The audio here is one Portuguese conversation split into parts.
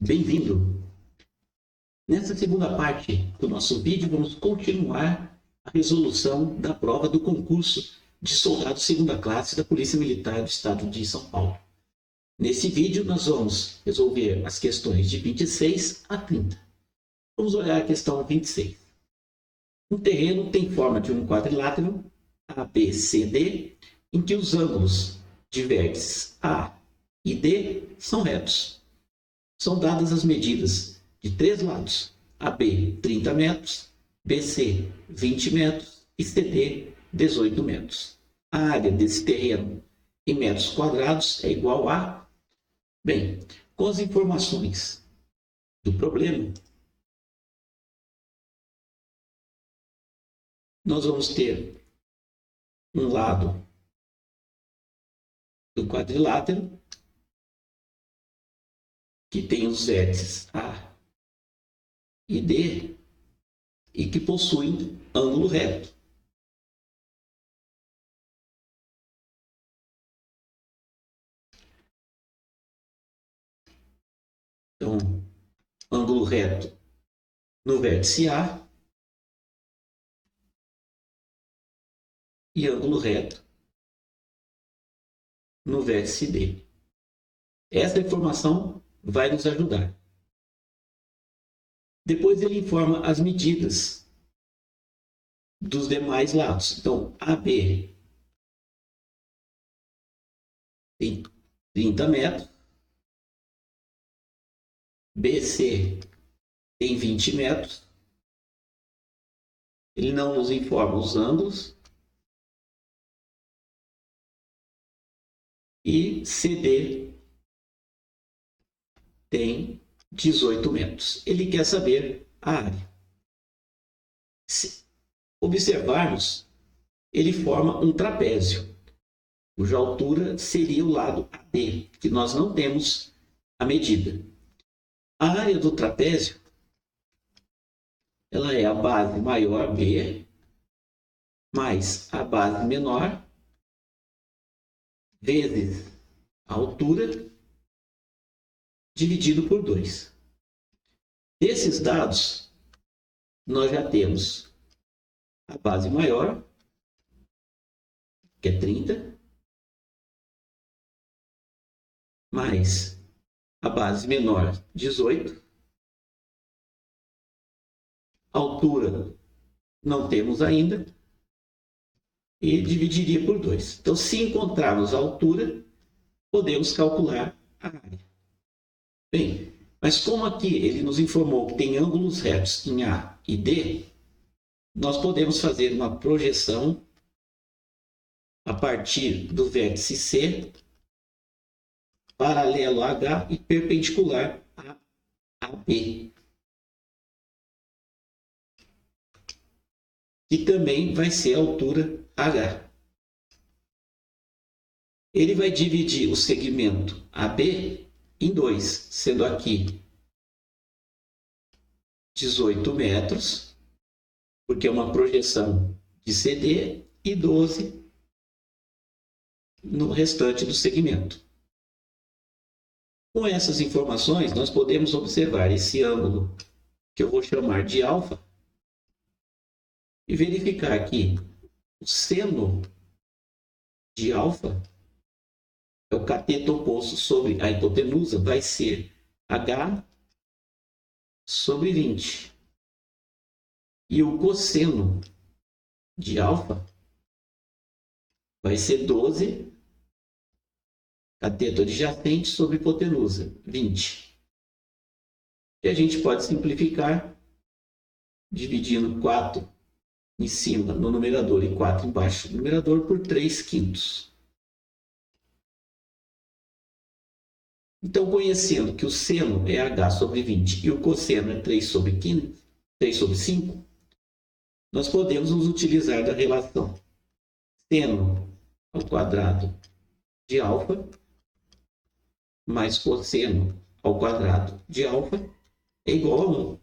Bem-vindo! Nessa segunda parte do nosso vídeo, vamos continuar a resolução da prova do concurso de soldado segunda classe da Polícia Militar do Estado de São Paulo. Nesse vídeo, nós vamos resolver as questões de 26 a 30. Vamos olhar a questão 26. Um terreno tem forma de um quadrilátero ABCD, em que os ângulos de vértices A e D são retos. São dadas as medidas de três lados: AB 30 metros, BC 20 metros e CD 18 metros. A área desse terreno em metros quadrados é igual a... Bem, com as informações do problema, nós vamos ter um lado do quadrilátero que tem os vértices A e D e que possuem ângulo reto. Então, ângulo reto no vértice A e ângulo reto no vértice D. Essa informação vai nos ajudar. Depois ele informa as medidas dos demais lados. Então, AB tem 30 metros, BC tem 20 metros. Ele não nos informa os ângulos. E CD tem 18 metros. Ele quer saber a área. Se observarmos, ele forma um trapézio, cuja altura seria o lado AD, que nós não temos a medida. A área do trapézio, ela é a base maior B mais a base menor vezes a altura dividido por 2. Desses dados, nós já temos a base maior, que é 30, mais a base menor, 18. A altura não temos ainda, e dividiria por 2. Então, se encontrarmos a altura, podemos calcular a área. Bem, mas como aqui ele nos informou que tem ângulos retos em A e D, nós podemos fazer uma projeção a partir do vértice C, paralelo a H e perpendicular a AB, que também vai ser a altura H. Ele vai dividir o segmento AB em 2, sendo aqui 18 metros, porque é uma projeção de CD, e 12 no restante do segmento. Com essas informações, nós podemos observar esse ângulo, que eu vou chamar de alfa, e verificar que o seno de alfa é o cateto oposto sobre a hipotenusa, vai ser H sobre 20. E o cosseno de alfa vai ser 12, cateto adjacente sobre hipotenusa, 20. E a gente pode simplificar dividindo 4 em cima no numerador e 4 embaixo no numerador por 3/5. Então, conhecendo que o seno é H sobre 20 e o cosseno é 3 sobre 5, nós podemos nos utilizar da relação seno ao quadrado de alfa mais cosseno ao quadrado de alfa é igual a 1.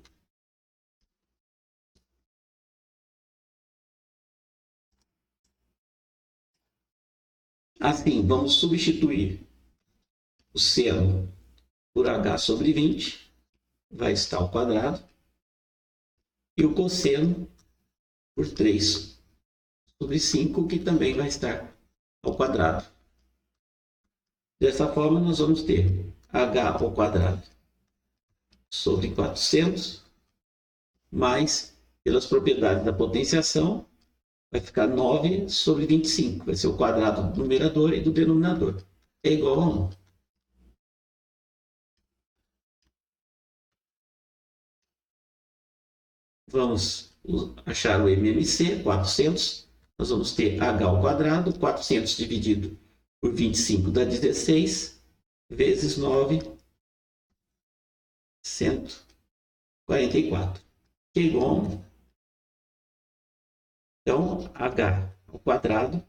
Assim, vamos substituir o seno por H sobre 20 vai estar ao quadrado e o cosseno por 3 sobre 5, que também vai estar ao quadrado. Dessa forma, nós vamos ter h ao quadrado sobre 400, mais, pelas propriedades da potenciação, vai ficar 9 sobre 25. Vai ser o quadrado do numerador e do denominador. É igual a 1. Vamos achar o MMC, 400. Nós vamos ter h ao quadrado, 400 dividido por 25 dá 16, vezes 9, 144, que é igual a 1. Então, h ao quadrado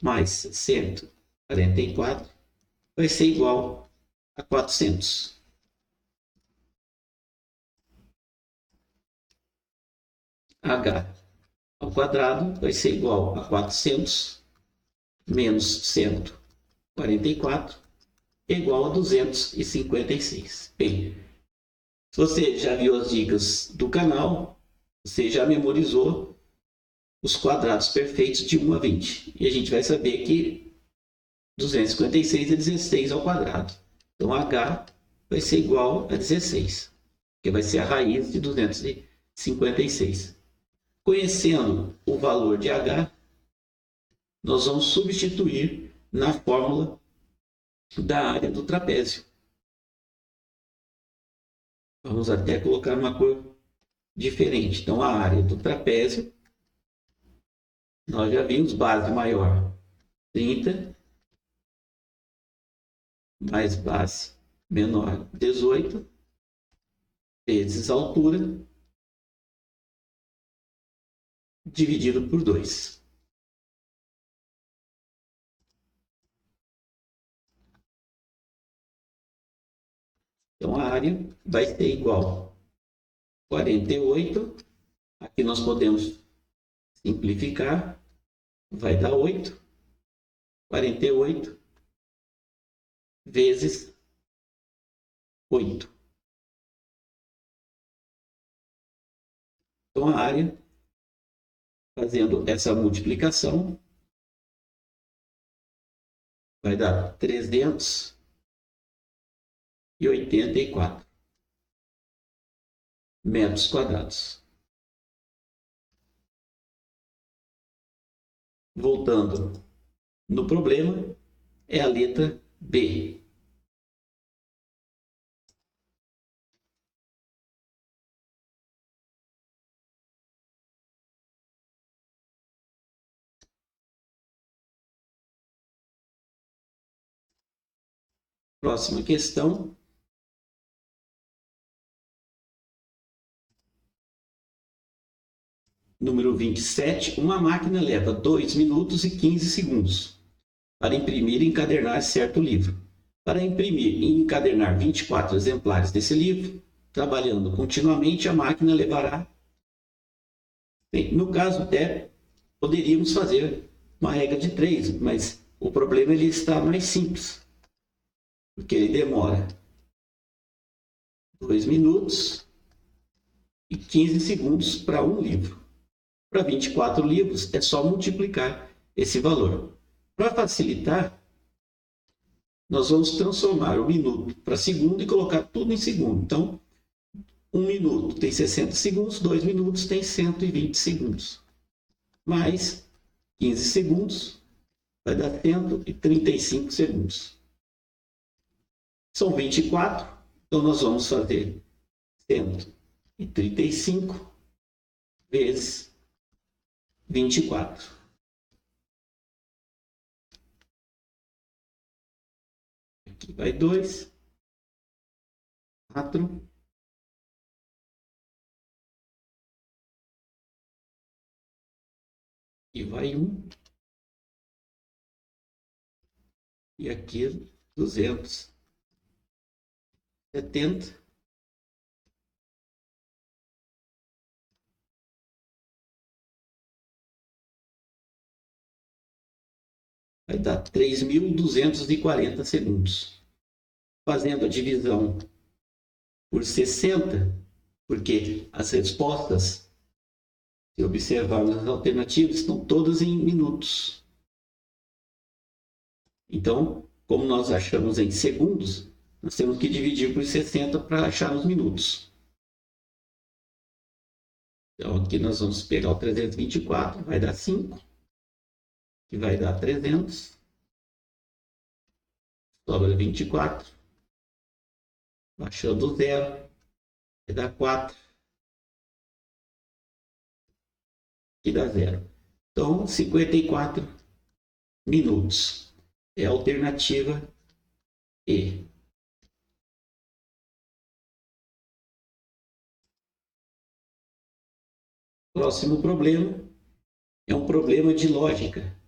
mais 144 vai ser igual a 400. H ao quadrado vai ser igual a 400 menos 144 igual a 256. Bem, se você já viu as dicas do canal, você já memorizou os quadrados perfeitos de 1 a 20. E a gente vai saber que 256 é 16 ao quadrado. Então, h vai ser igual a 16, que vai ser a raiz de 256. Conhecendo o valor de h, nós vamos substituir na fórmula da área do trapézio. Vamos até colocar uma cor diferente. Então, a área do trapézio, nós já vimos base maior 30, mais base menor 18, vezes a altura, dividido por 2. Então, a área vai ser igual a 48. Aqui nós podemos simplificar. Vai dar 8. 48 vezes 8. Então, a área, fazendo essa multiplicação, vai dar 384 metros quadrados. Voltando no problema, é a letra B. Próxima questão. Número 27. Uma máquina leva 2 minutos e 15 segundos para imprimir e encadernar certo livro. Para imprimir e encadernar 24 exemplares desse livro, trabalhando continuamente, a máquina levará... Bem, no caso, até poderíamos fazer uma regra de 3, mas o problema ele está mais simples, porque ele demora 2 minutos e 15 segundos para um livro. Para 24 livros, é só multiplicar esse valor. Para facilitar, nós vamos transformar o minuto para segundo e colocar tudo em segundo. Então, 1 minuto tem 60 segundos, 2 minutos tem 120 segundos. Mais 15 segundos vai dar 135 segundos. São 24, então nós vamos fazer 135 vezes 24. Aqui vai 2, 4, e vai 1, e aqui 270. Vai dar 3.240 segundos. Fazendo a divisão por 60, porque as respostas, se observarmos as alternativas, estão todas em minutos. Então, como nós achamos em segundos, nós temos que dividir por 60 para achar os minutos. Então, aqui nós vamos pegar o 324, vai dar 5, que vai dar 300, sobra 24, baixando o 0, vai dar 4, que dá 0. Então, 54 minutos é a alternativa E. Próximo problema é um problema de lógica.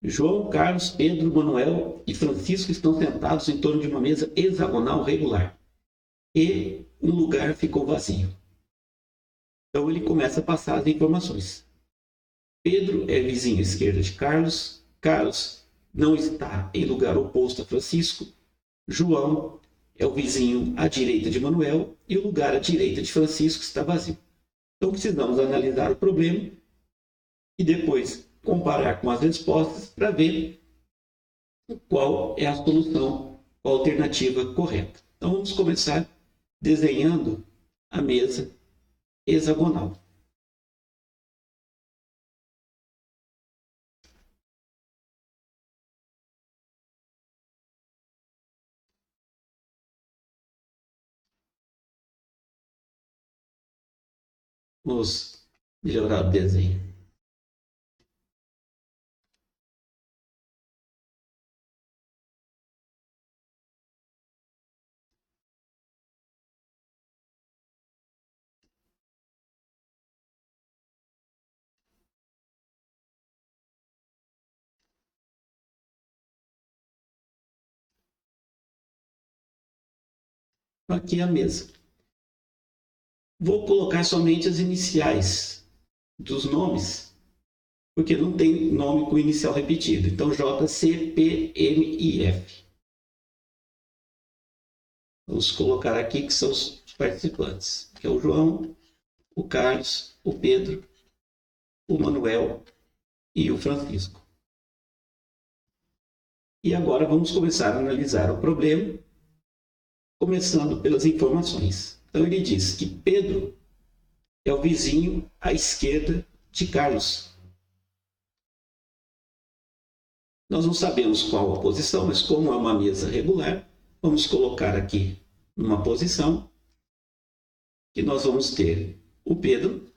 João, Carlos, Pedro, Manuel e Francisco estão sentados em torno de uma mesa hexagonal regular e um lugar ficou vazio. Então ele começa a passar as informações. Pedro é vizinho à esquerda de Carlos, Carlos não está em lugar oposto a Francisco, João é o vizinho à direita de Manuel e o lugar à direita de Francisco está vazio. Então precisamos analisar o problema e depois comparar com as respostas para ver qual é a solução, qual a alternativa correta. Então vamos começar desenhando a mesa hexagonal. Vamos melhorar o desenho. Aqui a mesa. Vou colocar somente as iniciais dos nomes, porque não tem nome com inicial repetido. Então, J, C, P, M e F. Vamos colocar aqui que são os participantes, que é o João, o Carlos, o Pedro, o Manuel e o Francisco. E agora vamos começar a analisar o problema, começando pelas informações. Então ele diz que Pedro é o vizinho à esquerda de Carlos. Nós não sabemos qual a posição, mas como é uma mesa regular, vamos colocar aqui numa posição que nós vamos ter o Pedro.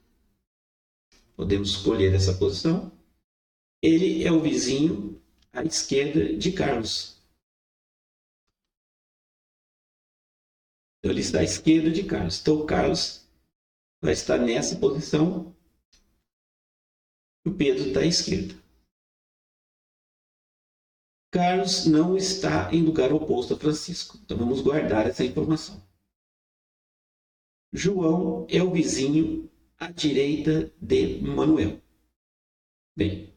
Podemos escolher essa posição. Ele é o vizinho à esquerda de Carlos. Então, ele está à esquerda de Carlos. Então, o Carlos vai estar nessa posição. O Pedro está à esquerda. Carlos não está em lugar oposto a Francisco. Então, vamos guardar essa informação. João é o vizinho à direita de Manuel. Bem,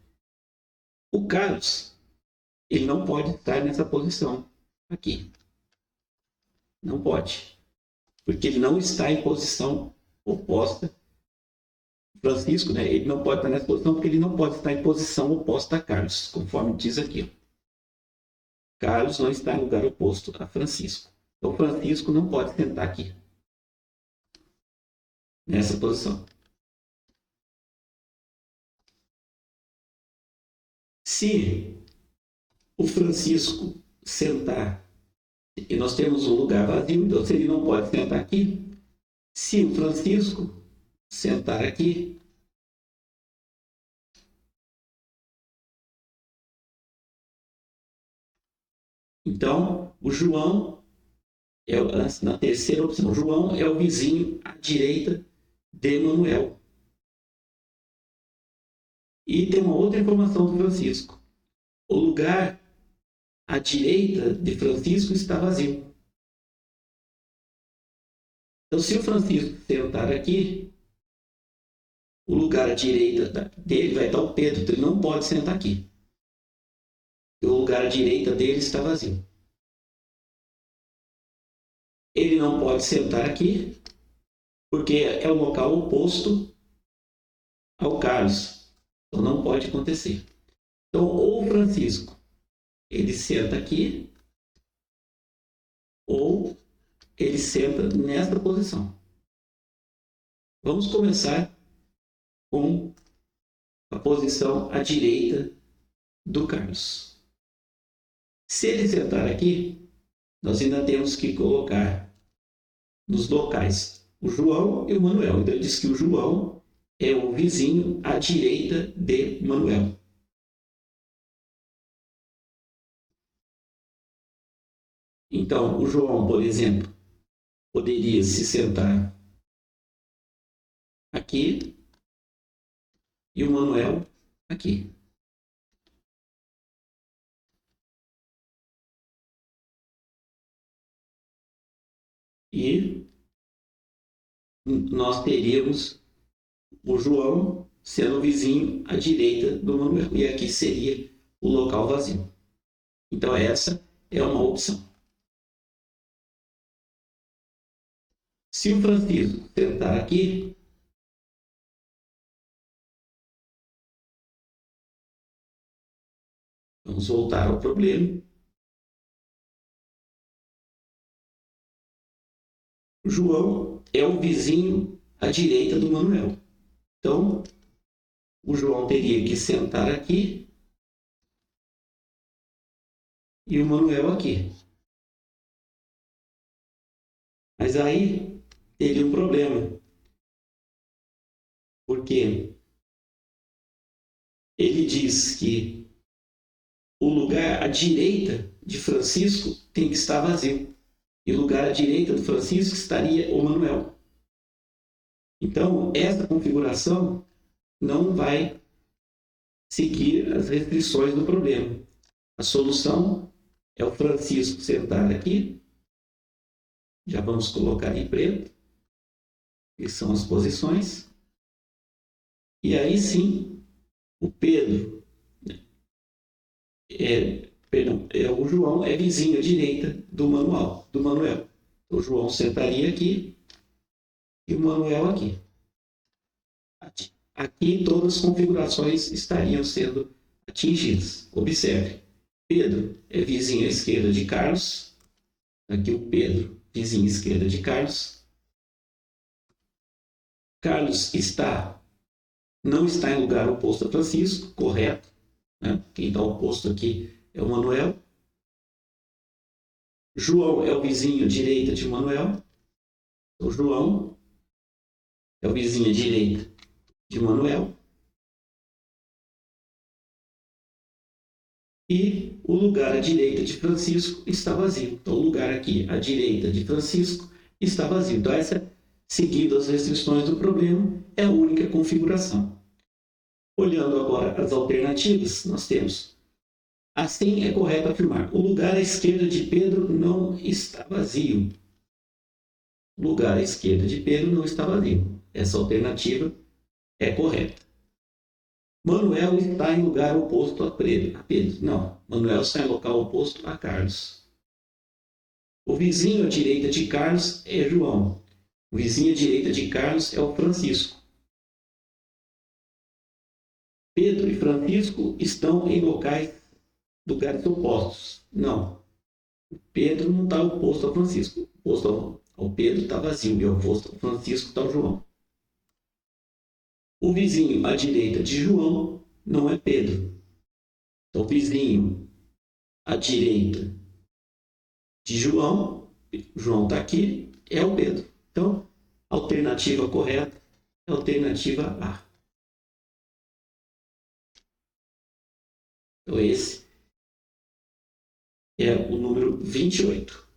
o Carlos, ele não pode estar nessa posição aqui. Não pode. Porque ele não está em posição oposta. Francisco, né? Ele não pode estar nessa posição porque ele não pode estar em posição oposta a Carlos, conforme diz aqui. Carlos não está em lugar oposto a Francisco. Então, Francisco não pode sentar aqui. Nessa posição. Se o Francisco sentar e nós temos um lugar vazio, então se ele não pode sentar aqui, se o Francisco sentar aqui, então o João, na terceira opção, João é o vizinho à direita de Manuel. E tem uma outra informação do Francisco. O lugar à direita de Francisco está vazio. Então, se o Francisco sentar aqui, o lugar à direita dele vai estar o Pedro, então ele não pode sentar aqui. O lugar à direita dele está vazio. Ele não pode sentar aqui, porque é o local oposto ao Carlos. Então não pode acontecer. Então, ou o Francisco, ele senta aqui, ou ele senta nesta posição. Vamos começar com a posição à direita do Carlos. Se ele sentar aqui, nós ainda temos que colocar nos locais o João e o Manuel. Então ele diz que o João é o vizinho à direita de Manuel. Então o João, por exemplo, poderia se sentar aqui e o Manuel aqui. E nós teríamos o João sendo o vizinho à direita do Manuel. E aqui seria o local vazio. Então essa é uma opção. Se o Francisco sentar aqui, vamos voltar ao problema. O João é o vizinho à direita do Manuel. Então, o João teria que sentar aqui e o Manuel aqui. Mas aí teria um problema, porque ele diz que o lugar à direita de Francisco tem que estar vazio. E o lugar à direita do Francisco estaria o Manuel. Então, essa configuração não vai seguir as restrições do problema. A solução é o Francisco sentar aqui. Já vamos colocar em preto, que são as posições. E aí sim, o Pedro, o João é vizinho à direita do Manuel. O João sentaria aqui e o Manuel aqui. Aqui todas as configurações estariam sendo atingidas. Observe, Pedro é vizinho à esquerda de Carlos. Aqui o Pedro, vizinho à esquerda de Carlos. Carlos não está em lugar oposto a Francisco, correto. Né? Quem está oposto aqui é o Manuel. João é o vizinho à direita de Manuel. O João é o vizinho à direita de Manuel. E o lugar à direita de Francisco está vazio. Então, o lugar aqui à direita de Francisco está vazio. Então, essa, seguindo as restrições do problema, é a única configuração. Olhando agora as alternativas, nós temos: assim é correto afirmar, o lugar à esquerda de Pedro não está vazio. O lugar à esquerda de Pedro não está vazio. Essa alternativa é correta. Manuel está em lugar oposto a Pedro. Não, Manuel está em local oposto a Carlos. O vizinho à direita de Carlos é João. O vizinho à direita de Carlos é o Francisco. Pedro e Francisco estão em lugares opostos. Não. O Pedro não está oposto ao Francisco. Oposto ao Pedro está vazio e oposto ao Francisco está o João. O vizinho à direita de João não é Pedro. Então, o vizinho à direita de João está aqui, é o Pedro. Então, a alternativa correta é a alternativa A. Então, esse é o número 28.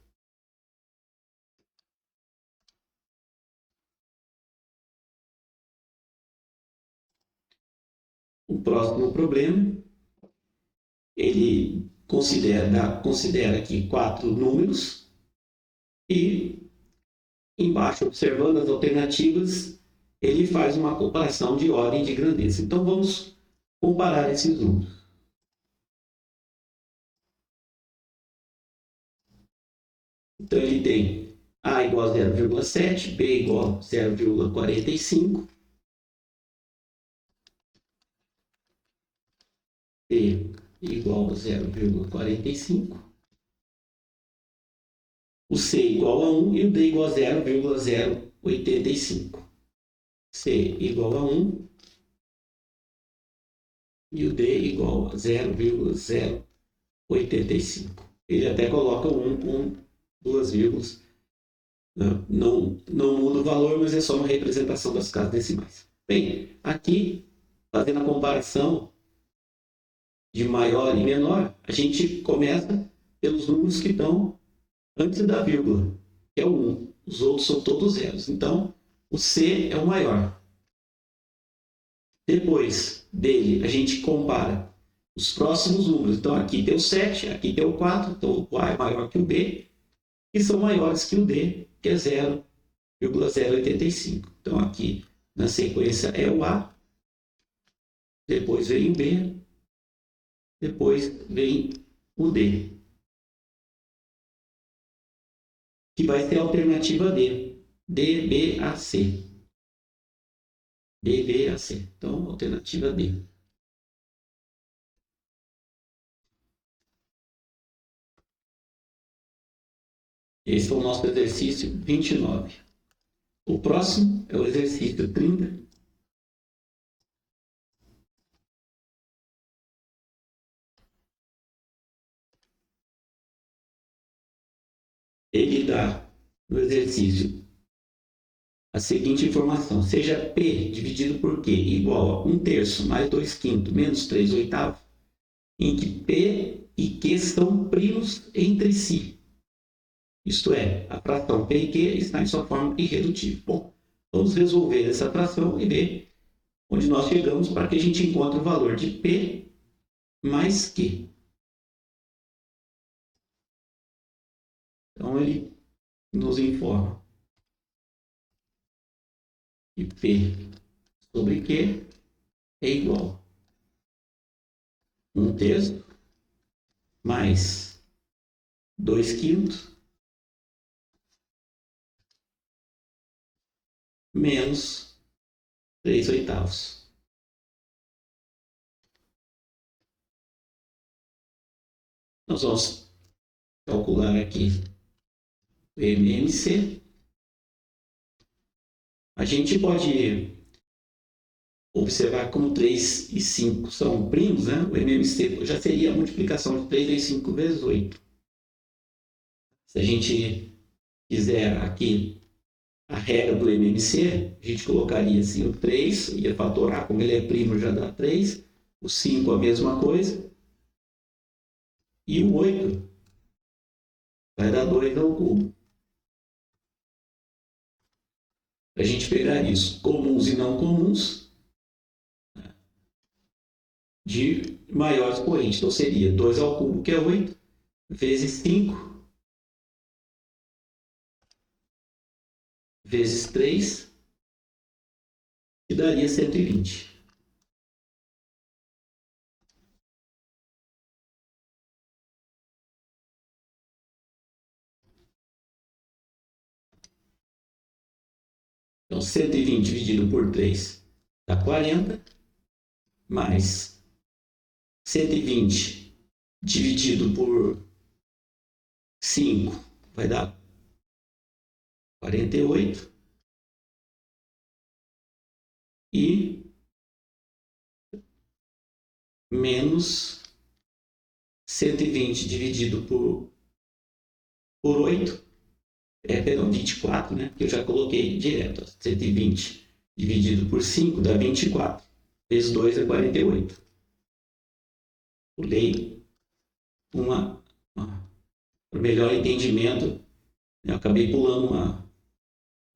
O próximo problema, ele considera aqui 4 números e embaixo, observando as alternativas, ele faz uma comparação de ordem de grandeza. Então, vamos comparar esses números. Então, ele tem A igual a 0,7, B igual a 0,45, C igual a 0,45, o C igual a 1 e o D igual a 0,085. C igual a 1 e o D igual a 0,085. Ele até coloca o 1 com duas vírgulas. Não muda o valor, mas é só uma representação das casas decimais. Bem, aqui, fazendo a comparação de maior e menor, a gente começa pelos números que estão antes da vírgula, que é o 1. Os outros são todos zeros. Então, o C é o maior. Depois dele, a gente compara os próximos números. Então, aqui tem o 7, aqui tem o 4, então o A é maior que o B, e são maiores que o D, que é 0,085. Então, aqui na sequência é o A, depois vem o B, depois vem o D, que vai ser a alternativa D, DBAC. DBAC. Então, alternativa D. Esse foi o nosso exercício 29. O próximo é o exercício 30. Ele dá no exercício a seguinte informação: seja P dividido por Q igual a 1/3 mais 2/5 menos 3/8, em que P e Q são primos entre si. Isto é, a fração P e Q está em sua forma irredutível. Bom, vamos resolver essa fração e ver onde nós chegamos para que a gente encontre o valor de P mais Q. Então, ele nos informa que P sobre Q é igual a 1/3 mais 2/5 menos 3/8. Nós vamos calcular aqui o MMC. A gente pode observar como 3 e 5 são primos, né? O MMC já seria a multiplicação de 3 vezes 5 vezes 8. Se a gente quiser aqui a regra do MMC, a gente colocaria assim, o 3, ia fatorar, como ele é primo já dá 3, o 5 a mesma coisa, e o 8 vai dar 2 ao cubo. A gente pegar isso, comuns e não comuns, de maior expoente. Então seria 2 ao cubo, que é 8, vezes 5, vezes 3, que daria 120. Então, 120 dividido por 3 dá 40, mais 120 dividido por 5 vai dar 48. E menos 120 dividido por 8, perdão, 24, né? Que eu já coloquei direto. 120 dividido por 5 dá 24. Vezes 2 é 48. Pulei para melhor entendimento, eu acabei pulando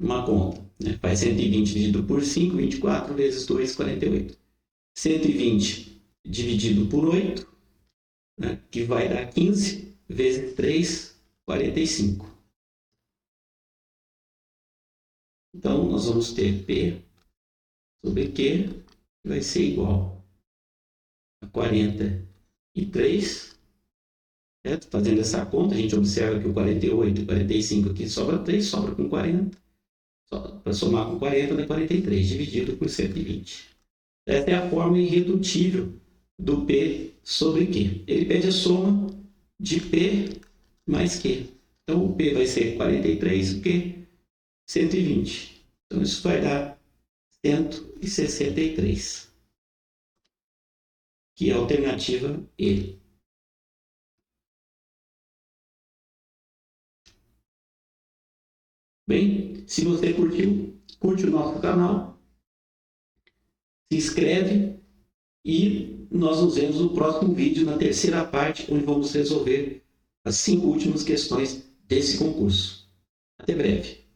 uma conta. Né? Faz 120 dividido por 5, 24, vezes 2, 48. 120 dividido por 8, né? Que vai dar 15, vezes 3, 45. Então, nós vamos ter P sobre Q, que vai ser igual a 43, Certo? Fazendo essa conta, a gente observa que o 48 e 45 aqui sobra 3, sobra com 40. Para somar com 40 dá 43, dividido por 120. Essa é a forma irredutível do P sobre Q. Ele pede a soma de P mais Q. Então, o P vai ser 43, o Q 120. Então, isso vai dar 163, que é a alternativa E. Bem, se você curtiu, curte o nosso canal, se inscreve e nós nos vemos no próximo vídeo, na terceira parte, onde vamos resolver as 5 últimas questões desse concurso. Até breve.